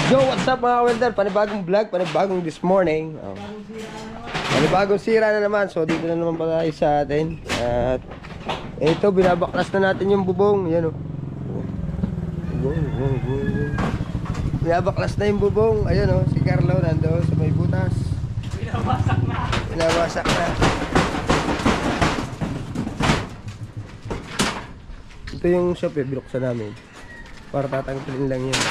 Yo, what's up mga welder? Panibagong vlog, panibagong this morning. Panibagong sira na naman. So dito na naman pala tayo sa atin. At ito, binabaklas na natin yung bubong. Yan o. Binabaklas na yung bubong. Ayan o, si Carlo nandoon sa may butas. Binawasak na. Binawasak na. Ito yung shop eh, binuksan namin. Para tatanggalin lang yun.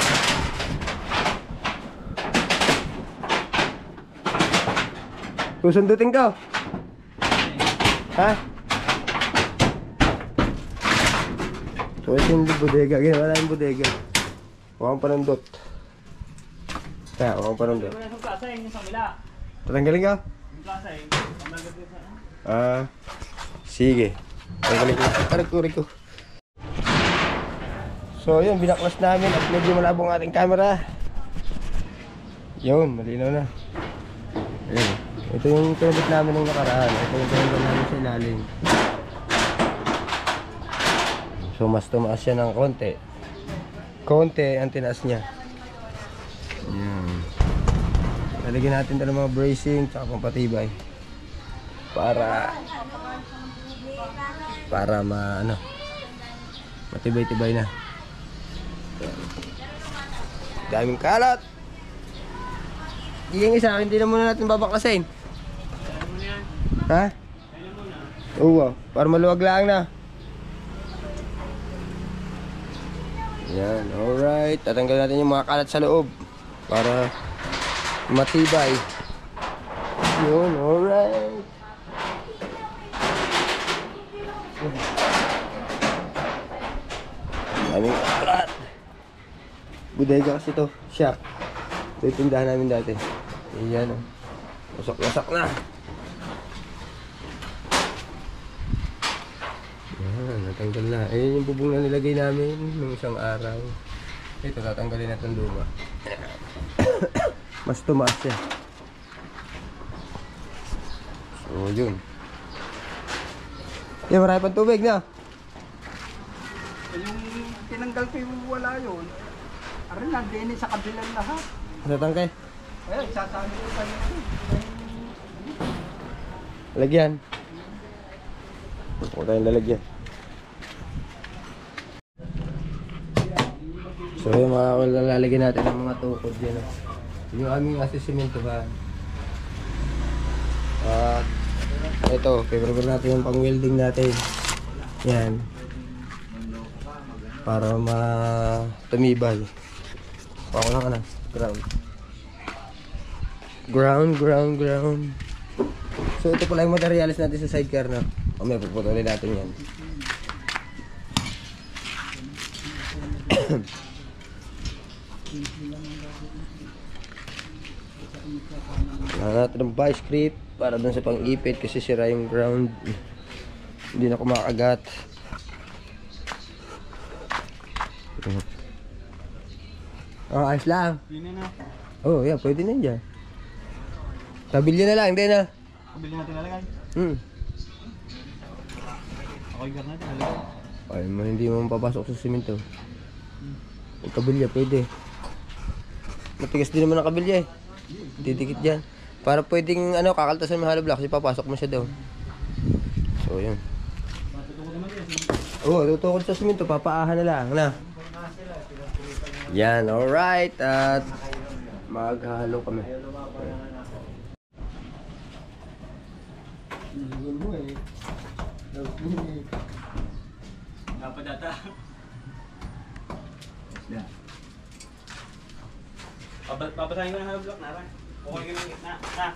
Susundutin ka. Ha? So ito yung bodega. Ginawa na yung bodega. Huwag panundot. Kaya huwag panundot. Tatanggalin ka? Sige. Tatanggalin ko. Tarik ko. So yun, binaklas namin at medyo malabo ang ating camera. Yun, malinaw na. Ayun. Ito yung toilet namin nung nakaraan. Ito yung toilet namin sa ilalim. So mas tumaas siya ng konti. Konti ang tinaas niya. Ayan. Lalagyan natin ito ng mga bracing tsaka pampatibay. Para matibay-tibay na. Daming kalat. Yung isa, hindi na muna natin babaklasin. Ha? Oo, para maluwag lang na. Yan, alright. Tatanggal natin yung mga kalat sa loob para matibay. Yun, alright. Daming kalat. Bodega kasi to, shop. Ito yung tindahan namin dati. Ayan o. Wasak-wasak na. Ayan, natanggal na. Ayan yung bubong na nilagay namin nung isang araw. Ito, tatanggalin natin luma. Mas tumaas siya. So, yun. Yan, marami pang tubig na. Yung tinanggal ko yung wala yun. Arin, nandiyan sa kabilang lahat. Natangkay? Ayun, sasabi ko pa yun. Lalagyan. Huwag tayong lalagyan. So yung mga lalagyan natin ng mga tukod dyan. Yung aming asisimento ba? Ito, prepare natin yung pang welding natin. Yan. Para tumibay. Pako lang ka na. Ground. So ito pala yung materialis natin sa sidecar na. May puputulin natin yan. Kailangan natin ng vice grip para dun sa pang-ipit kasi sira yung ground. Hindi na kumakagat. Ayos lang. Oh, yeah, pwede na dyan. Tabilya na lang, hindi na. Kabili natin nalagay. Ako yung natin nalagay. Ay, hindi mo mapapasok sa simento. Yung kabilya, pwede. Matigas din naman ang kabilya eh. Didikit dyan. Para pwedeng kakaltasan mo hollow block kasi papasok mo siya daw. So, yun. Oo, tutukod sa simento, papaahan na lang, na. Yan, alright. At maghahalo kami. Dapat data. Papasahin ko ng hollow block na rin. Pukul ko yung gitna. Na.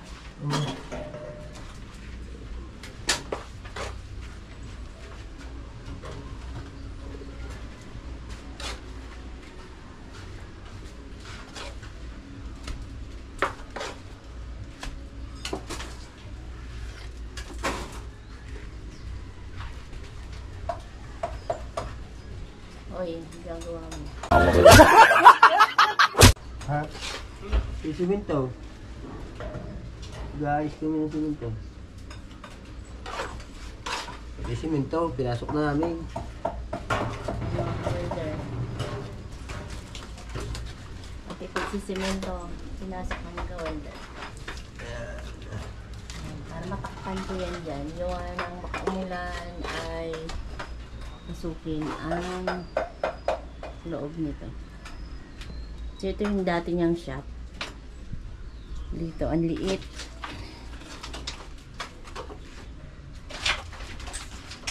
Oy, gagawa mo. Ha? Yung simento. Guys, kami ng simento. Yung simento, pinasok na namin. Ipag si semento. Pinasok ng ka-welder. Para matakpan ko yan dyan. Yung nang makaumulan ay pasukin ang loob nito. So ito yung dati niyang shop. Dito ang liit.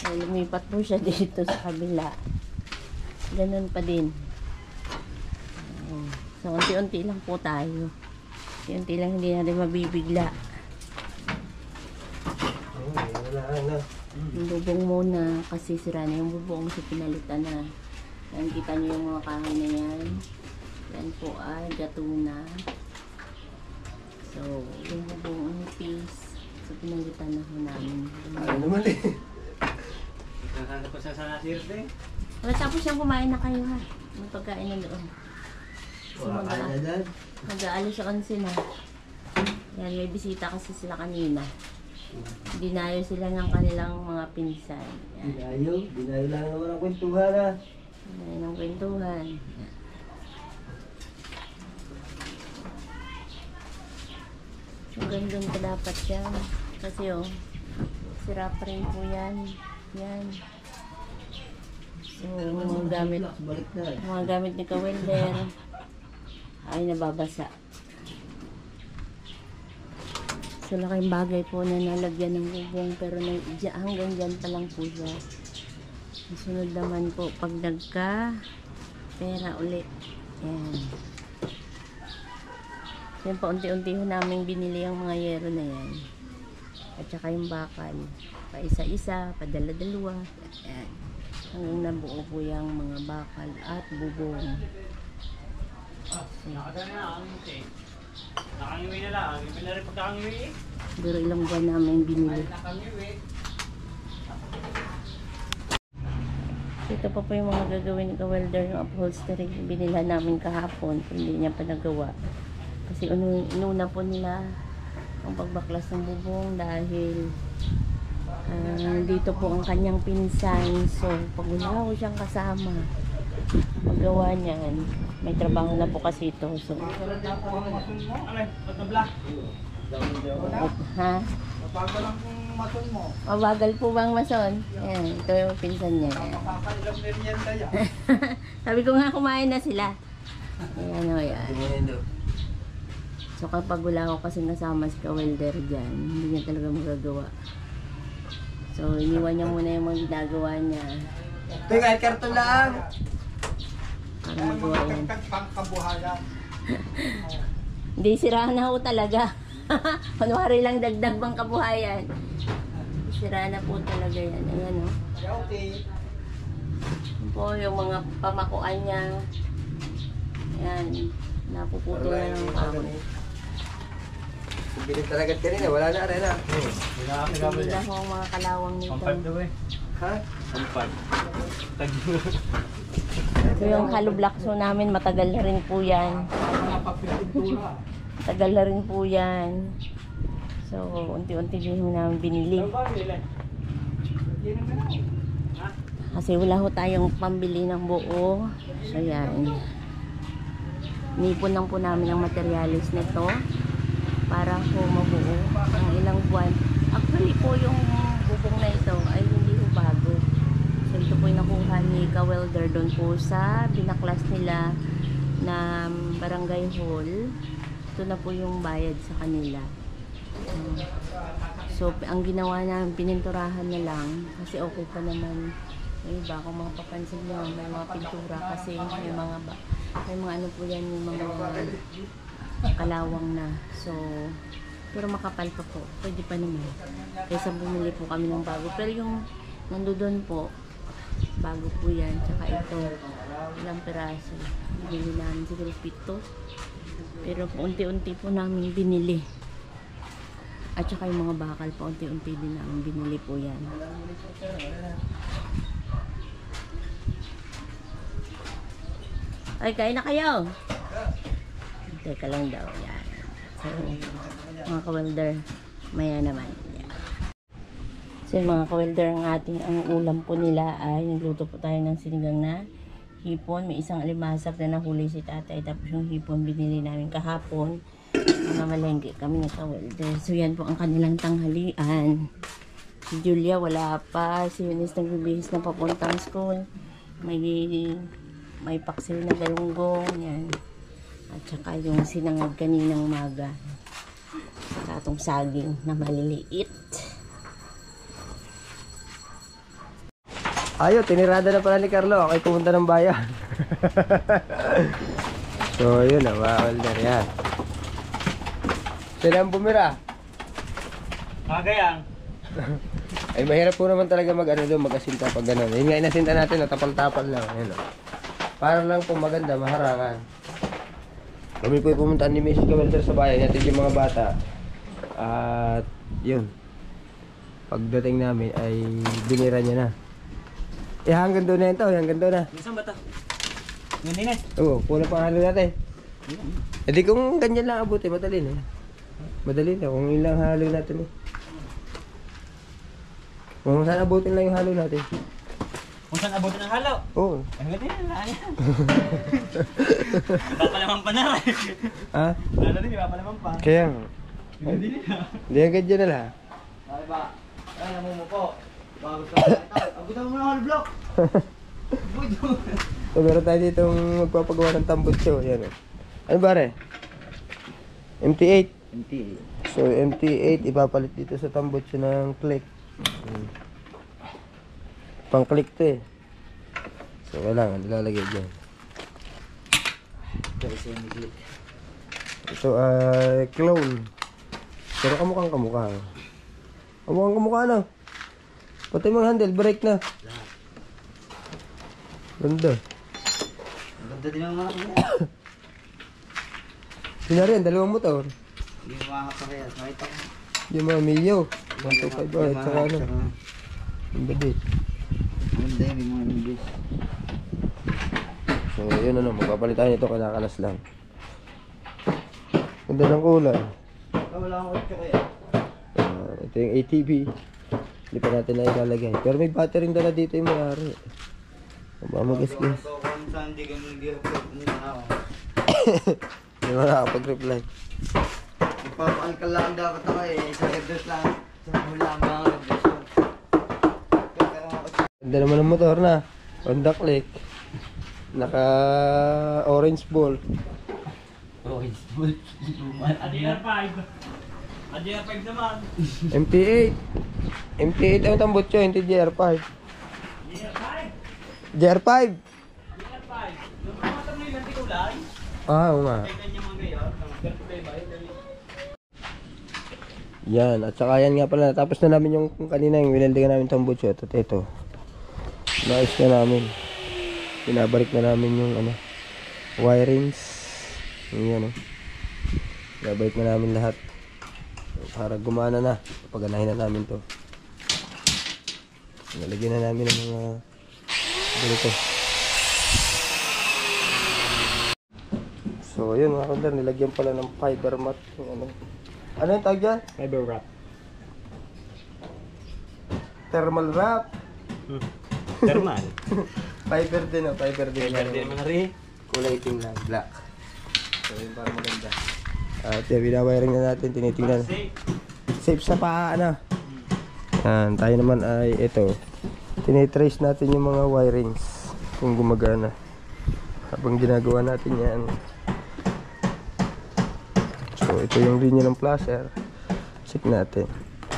Ay, lumipat po siya dito sa kabila. Ganun pa din. So unti-unti lang po tayo. Unti-unti lang, hindi natin mabibigla. Yung bubong muna kasi sira na yung bubong kasi pinalitan na. Yan, kita nyo yung mga kahoy na yan. Yan po ay gatuna. So, yung bubong nipis. So, pinalitan na ho namin. Ano naman eh. Nakakanta pa sa nasirte. Wala, tapos yung kumain na kayo ha. May pagkain na doon. So, Kaya na dyan. mag-aalis sa kansin ha. Yan, may bisita kasi sila kanina. Dinayo sila ng kanilang mga pinsan. Yan. Dinayo lang naman ang kwentuhan ha. Dinayo ng kwentuhan. Yan. So, ganun pa dapat yan. Kasi oh, sira pa rin po yan. Yan. So, mga gamit ni ka-welder ay nababasa. So, laking bagay po na nalagyan ng bubong pero hanggang dyan pa lang po siya. Sunod naman po pag nagka pera ulit. Yan. So, yun, paunti-unti ho namin binili ang mga yero na yan. At saka yung bakal. Pa isa-isa, padala-dalawa. Yan. Hanggang nabuo po yung mga bakal at bubong. Nakadala na ang muti. Nakangiwi na lang. Iba na rin pagkakangiwi eh. Pero ilang buwan namin binili. Nakangiwi. So, ito pa po yung mga gagawin ni ka-welder, yung upholstery. Binila namin kahapon. Hindi niya pa nagawa. Kasi inuna po nila ang pagbaklas ng bubong dahil dito po ang kanyang pinsan. So, pag wala ko siyang kasama, magawa niyan. May trabaho na po kasi ito. So, Alay, ba't nabla? ha? Mabagal lang kung mason mo. Mabagal po bang mason? Ayan, ito yung pinsan niya. Makakailang merienda yan. Sabi ko nga kumain na sila. Ayan o yan. Tingnan daw. So kapag wala ako kasi nasama si ka-welder dyan, hindi niya talaga magagawa. So iniwan niya muna yung mga ginagawa niya Ito yung kahit karton lang. para magawa yan. Pangkabuhayan. Hindi, sirahan na ho talaga. Kunwari lang dagdag bang kabuhayan. Sira na po talaga yan. Ayan o. Okay. Yun po yung mga pamakuan niya. Ayan. Napuputol na ng kahoy. Bilit talaga kanina, wala na rin ha. Hindi na ho ang mga kalawang nito. Ha? So yung hollow blocks ho namin, matagal na rin po yan. Matagal na rin po yan. So unti-unti din ho namin binili. Kasi wala ho tayong pambili ng buo. So yan. Nipon lang po namin ang materialis nito para po mabuo ng ilang buwan. Actually po yung bubong na ito ay hindi po bago. So ito po yung nakuha ni ka-welder doon po sa binaklas nila na barangay hall. Ito na po yung bayad sa kanila. So ang ginawa namin, pininturahan na lang kasi okay pa naman. May iba kung mapapansin nyo, may mga pintura kasi may mga ano po yan, yung mga kalawang na. So, pero makapal pa po. Pwede pa naman. Kaysa bumili po kami ng bago. Pero yung nandoon po, bago po yan. Tsaka ito, ilang piraso. Binili namin siguro 7. Pero unti-unti po namin binili. At saka yung mga bakal pa, unti-unti din namin binili po yan. Ay, kain na kayo. Teka lang daw. Yan. So, mga ka-welder, maya naman. Yan. So, mga ka-welder, ang ulam po nila ay nagluto po tayo ng sinigang na hipon. May isang alimasag na nahuli si tatay. Tapos yung hipon binili namin kahapon. Mamalengke kami ng kawelder. So yan po ang kanilang tanghalian. Si Julia wala pa. Si Eunice nagbibihis na papuntang school. May paksil na galunggong. Yan. At saka yung sinangag kaninang umaga. Saka itong saging na maliliit. Ayo, tinirada na pala ni Carlo. Okay, pumunta ng bayan. So, yun na, mga kalder yan. Sila ang bumira. Magayang. Ay, mahirap po naman talaga mag-asinta pag gano'n. Yun nga, inasinta natin, tapal-tapal lang. Ayun, para lang po maganda, maharangan. Kami po pumuntaan ni Mrs. Kawelder sa bayan, natin yung mga bata. At, yun. Pagdating namin ay binira niya na. Eh, hanggang doon na ito, hanggang doon na. Minsan ba ito? Hindi na. Oo, pula pa halo natin. E di kung ganyan lang abuti, madali na. Madali na, kung ilang halo natin eh. Kung saan abutin lang yung halo natin. Kung saan abutin ang halo? Oo. Ang ganda yan, yan. Ipapalaman pa na rin. Ha? Lalo din, ipapalaman pa. Kaya nga. Hindi na. Hindi ang ganyan na lang. Ay ba? Ay, namumuko. Bago sa ito. Abutan mo na ang hollow block. So, meron tayo ditong magpapagawa ng tambutso. Yan o. Ano ba re? MT8. MTA. So, MT8 ipapalit dito sa tambutso ng click. Pang click to eh. So, kailangan ilalagay dyan. Ito ay clone. Pero kamukhang kamukha. Kamukhang kamukha na. Pati mga handle, brake na. Ganda. Ganda din ang mga kanya. Sinari yan, dalawang motor. Hindi mo makakapahayas. Makita ko. Yung mga Mio. 125 ba? At saka ano. Yung badi. Ganda yun, yung mga English. So, yun ano, magpapalitan ito, kanakalas lang. Ganda ng kulay. Wala akong 8 kaya. Ito yung ATV. Hindi pa natin na ilalagay. Pero may battery dala dito yung mayari. Ba mag-guess-guess. Kung saan di kami nag-i-report muna ako. Hindi mo nakapag-reply. Ipapakal lang dapat ako eh. Sa reverse lang. Sa hula ang mga reverse. Ganda naman ng motor na. Honda Click. Naka orange ball. Orange bull. ADR5. ADR5 naman. MT8. MT8 ang tambutso, hindi GR5. ADR5. GR5. ADR5. Yung mga tamay lang di kulay. Ah, oo nga. Kaya ganyan mga gayon. Ang ba? Yan, at saka yan nga pala. Tapos na namin yung kanina yung wineldingan namin tambutso. At ito. Naayos na namin. Pinabalik na namin yung ano, wirings. Yung yan, pinabalik na namin lahat. Para gumana na. Paganahin na namin to. Nalagyan na namin ng mga ganito. So, yun mga kandar. Nilagyan pala ng fiber mat. Yung ano yung tawag dyan? Fiber wrap. Thermal wrap. Thermal. Fiber din o. Fiber din. Fiber din mga rin. Kulay itim lang. Black. So, yun para maganda. At yung binawiring na natin. Tinitingnan. Safe sa paa na. Yan. Tayo naman ay ito. Tinitrace natin yung mga wirings. Kung gumagana. Habang ginagawa natin yan. So, ito yung linya ng placer. Check natin.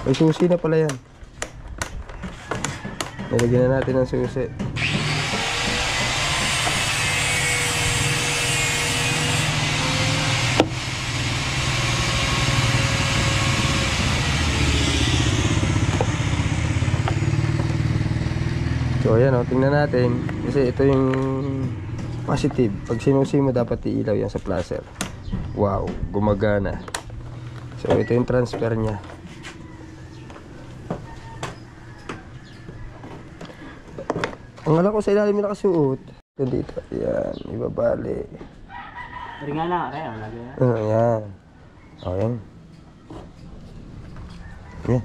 May susi na pala yan. Nilagyan na natin ng susi. So, ayan o. Tingnan natin. Kasi ito yung positive. Pag sinusi mo, dapat iilaw yan sa placer. Wow, gumagana. So, ito yung transfer niya. Ang alam ko sa ilalim yung nakasuot. Dito, ayan, ibabali. Ringa na, kaya wala kaya. Ayan. O, yan. Yan.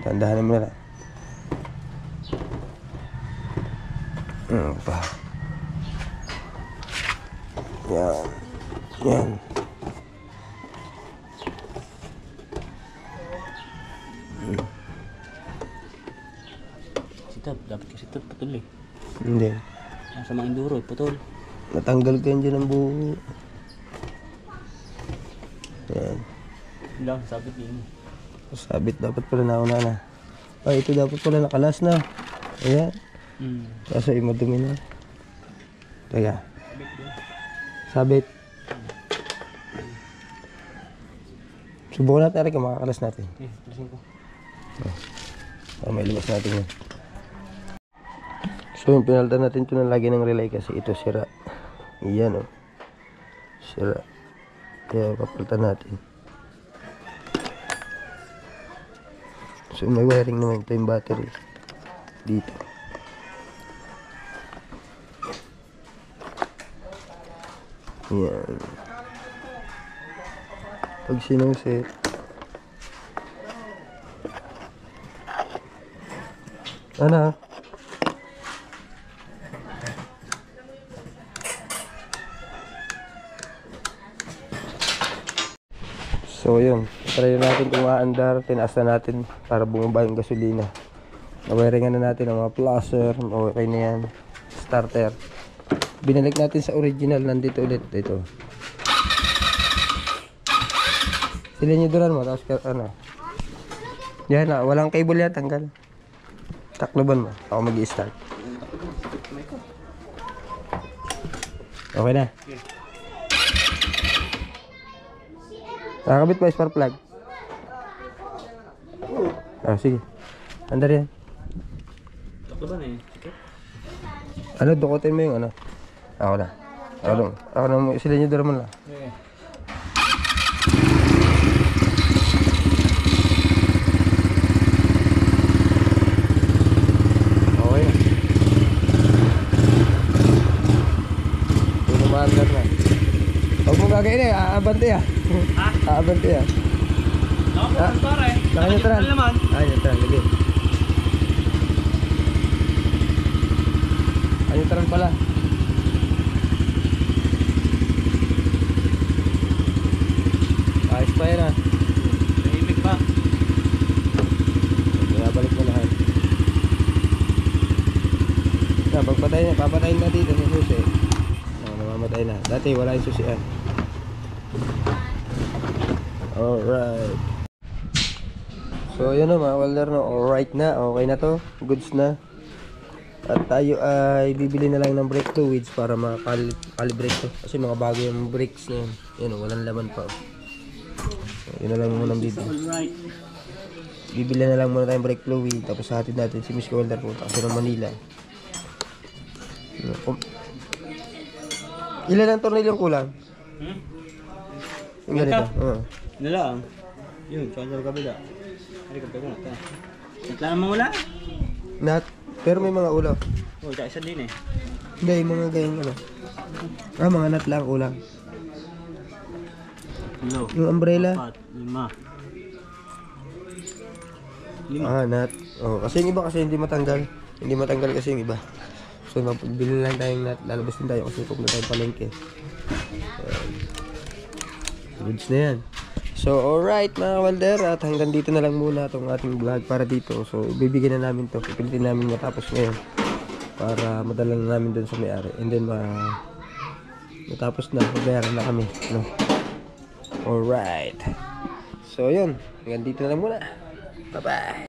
Tandahanin mo na lang. Pa. Yan. Yan. Sitap, dapat kasi ito putol eh. Hindi. Sa mga enduro, putol. Natanggal ko yan dyan ang buo. Yan. Lang, sabit din. Sabit dapat pala nauna na. Ay, ito dapat pala nakalas na. Ayan. Kaso yung madumi na. Teka. Sabit. Subukan natin rin kung makakalas natin. Eh, lasin ko. Para may labas natin yan. So yung pinaltan natin ito ng lagi ng relay kasi ito sira. Iyan o. Sira. Kaya papalitan natin. So may wiring naman ito yung battery. Dito. Yan. Pag sinuset. Ano? So yun, try natin kung maandar, tinaas na natin para bumaba yung gasolina. Nawiringan na natin ang mga plusher, okay na yan, starter. Binalik natin sa original, nandito ulit, ito. Silinyoduran mo, tapos ano. Yan na, walang cable yan, tanggal. Takloban mo, ako mag-i-start. Okay na. Nakakabit ba spark plug? Ah, sige. Andar yan. Taklo ba na eh? Sige. Ano, dukutin mo yung ano? Ako na. Ako na, sila nyo mo lang. Okay. Okay na. Ito maandar na. Huwag mo gagawin eh, aabante ah. Aabante ah. Nakapagod pare. Nakanyutral. naman. Nakanyutral, lagi. Nakanyutral pala. Ayos pa yan ah. Tahimik pa. Binabalik mo lahat. Papatayin na dito sa susi. Namamatay na. Dati wala yung susian. Alright. So yun na mga welder no. Alright na. Okay na to. Goods na. At tayo ay bibili na lang ng brake fluids para makalibrate to. Kasi mga bago yung brakes na yun. Yun o, walang laman pa. So, yun na lang muna ang bibili. Alright. Bibili na lang muna tayong brake fluid. Tapos hatid natin si Miss Welder punta kasi ng Manila. Ilan ang tornilyong kulang? Yung ganito? Oo. Ano lang? Yun, tsaka sa kabila. Ay, kapag ko na ito. Ito lang naman wala? Nat. Pero may mga ulo. Oh, tsaka isa din eh. Hindi, yung mga gayong ano. Mga nut lang ulang. Hello. Yung umbrella. 4, 5. Nut. Oh, kasi yung iba kasi hindi matanggal. Hindi matanggal kasi yung iba. So, bili lang tayong nut. Lalabas din tayo kasi kung na tayong palengke. Goods na yan. So, alright mga welder. At hanggang dito na lang muna itong ating vlog para dito. So, ibibigyan na namin to. Pipilitin namin matapos ngayon. Para madala na namin dun sa may-ari. And then, matapos na. Mabayaran na kami. No? Alright. So, yun. Hanggang dito na lang muna. Bye-bye.